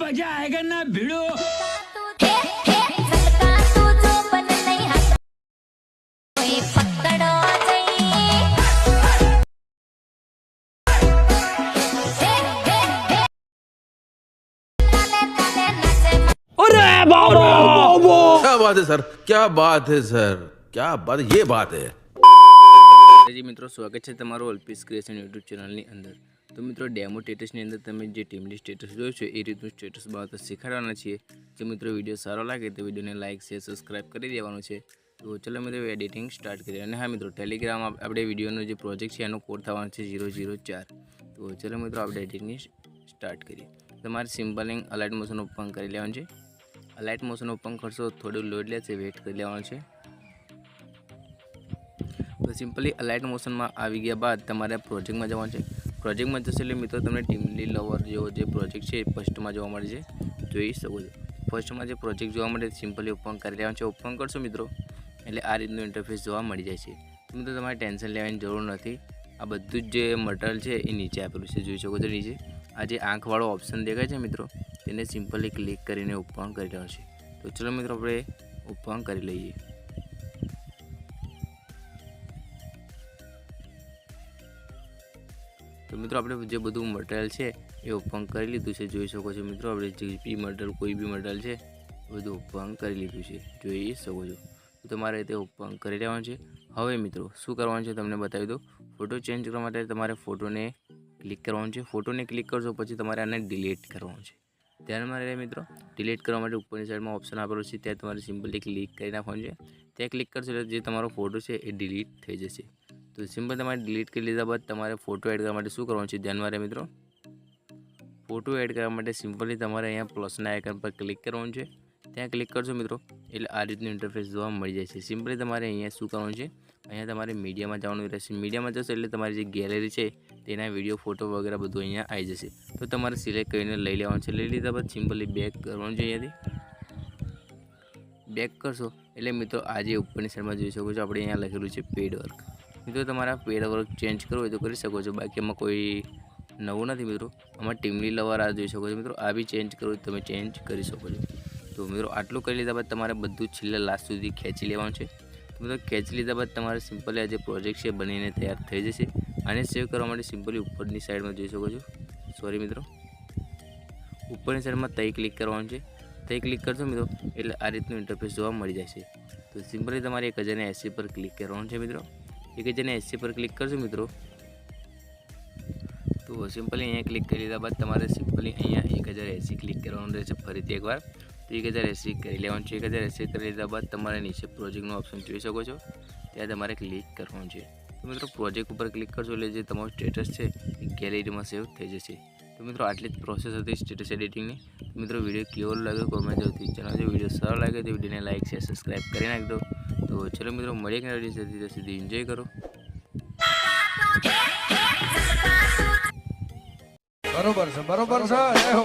मजा आएगा ना भिड़ो। क्या बात है सर, क्या बात है सर, क्या बात है, ये बात है। જી મિત્રો, સ્વાગત છે તમારું અલ્પીસ ક્રિએશન યુટ્યુબ ચેનલની અંદર। તો મિત્રો, ડેમો સ્ટેટસની અંદર તમે જે ટીમલી સ્ટેટસ જોયું છે એ રીતનું સ્ટેટસ બનાવતા શીખવાડવાના છીએ। જો મિત્રો વિડીયો સારો લાગે તો વિડીયોને લાઇક શેર સબસ્ક્રાઈબ કરી દેવાનું છે। તો ચલો મિત્રો એડિટિંગ સ્ટાર્ટ કરીએ। અને હા મિત્રો, ટેલિગ્રામ આપણે વિડીયોનો જે પ્રોજેક્ટ છે એનો કોડ થવાનો છે 004। તો ચલો મિત્રો આપણે એડિટિંગ સ્ટાર્ટ કરીએ। તમારે સિમ્પલિંગ અલાઇટ મોશન ઓપન કરી લેવાનું છે। અલાઇટ મોશન ઓપન કરશો થોડું લોડ લેશે, વેઇટ કરી લેવાનું છે। तो सिंपली अलाइट मोशन में आ गया बाद तमारे प्रोजेक्ट में जवान है। प्रोजेक्ट में जैसे मित्रों तमने टीमली लवर जो प्रोजेक्ट है फर्स्ट में जोवा मळे छे, જોઈ શકો છો। फर्स्ट में जो प्रोजेक्ट जोवा मळे सिंपली ओपन कर लेवानुं छे। ओपन करशो मित्रों एटले आ रीतनुं इंटरफेस जोवा मळी जाय छे। तो मित्रों तमारे टेन्शन लेवानी जरूर नहीं। आ बधुं ज जे मटेरियल है ए नीचे आपेलुं छे, જોઈ શકો છો। नीचे आ जे आँखवाळो ऑप्शन देखाय छे मित्रों तेने सिंपली क्लिक करीने ओपन करी देवानुं छे। तो चलो मित्रों आपणे ओपन करी लईए। तो मित्रों આપણે જે બધું મટીરીયલ છે એ ઓપન કરી લીધું છે, જોઈ શકો છો। મિત્રો આપણે જે બી મટીરીયલ કોઈ બી મટીરીયલ છે એ બધું ઓપન કરી લીધું છે, જોઈ શકો છો। તો તમારે તે ઓપન કરી લેવાનું છે। હવે મિત્રો શું કરવાનું છે તમને બતાવી દઉં। ફોટો ચેન્જ કરવા માટે તમારે ફોટોને ક્લિક કરવાનું છે। ફોટોને ક્લિક કરશો પછી તમારે આને ડિલીટ કરવાનું છે। ધ્યાનમાં રહે મિત્રો, ડિલીટ કરવા માટે ઉપરની સાઈડમાં ઓપ્શન આપેલું છે ત્યાં તમારે સિમ્પલી ક્લિક કરી નાખવાનું છે। ત્યાં ક્લિક કરશો એટલે જે તમારો ફોટો છે એ ડિલીટ થઈ જશે। तो सिंपल तमारे डिलीट कर लीधा बाद तमारे फोटो एड करवा माटे शुं करवानुं छे, ध्यान में रहे मित्रों। फोटो एड करवा माटे सिंपली तमारे अहींया प्लसना आइकन पर क्लिक करवानुं छे। त्यां क्लिक करशो मित्रों एटले आ रीतनुं इंटरफेस जोवा मळी जाय छे। सिंपली तमारे अहींया शुं करवानुं छे, अहींया तमारे मीडिया में जवानुं रहेशे। मीडिया में जशो एटले तमारी जे गैलरी छे तेना विडियो फोटो वगैरह बधुं अहींया आई जशे। तो तमारे सिलेक्ट करीने लई लेवानुं छे। लई लीधा बाद सिंपली बेक करवानुं छे। अहींयाथी बेक करशो एटले मित्रों आ जे उपरनी साइडमां जोई शको छो आपणे अहींया लखेलुं छे पेड वर्क। मित्रों तमारा पेड वर्क चेन्ज करवो होय तो करी शको छो, बाकी आमां कोई नवुं नथी मित्रों। आमां टीमली लवर आ जोई शको छो मित्रों। आ बी चेन्ज करवो तो तमे चेन्ज करी शको छो। तो मित्रों आटलुं करी लीधा बाद तमारे बधुं छेल्ले लास्ट सुधी खेंची लेवानुं छे। तो मित्रों खेंची लीधा बाद तमारे सिंपली आ जे प्रोजेक्ट छे बनीने तैयार थई जशे। आने सेव करवा माटे सिंपली उपरनी साइडमां जोई शको छो, सॉरी मित्रों, उपरनी साइडमां तई क्लिक करवानुं छे। तई क्लिक करशो मित्रों एटले आ रीतनुं इंटरफेस जोवा मळी जशे। तो सिंपली तमारे 1080 पर क्लिक करवानुं छे मित्रों। 1080 पर क्लिक करशो मित्रों तो सिंपली अहीं क्लिक कर लीधा बाद तमारे सिंपली अहीं 1080 क्लिक करवानुं रहेशे। फरीथी एकवार तो 1080 करी लेवानुं छे। 1080 करी लीधा बाद तमारे नीचे प्रोजेक्टनुं ऑप्शन जोई शको छो, त्यां तमारे क्लिक करवानुं छे। तो मित्रों प्रोजेक्ट पर क्लिक करशो એટલે જે તમારું સ્ટેટસ છે એ ગેલેરીમાં સેવ થઈ જશે। તો મિત્રો આટલી જ પ્રોસેસ હતી સ્ટેટસ એડિટિંગની। તો મિત્રો વિડીયો કેવો લાગ્યો કોમેન્ટ જરૂરથી જણાવજો। વિડીયો સારો લાગે તો વિડીયોને લાઇક શેર સબસ્ક્રાઈબ કરી નાખજો। तो चलो मित्रों મળીએ કે નવી સુધી एंजॉय करो। बरोबर से जय हो।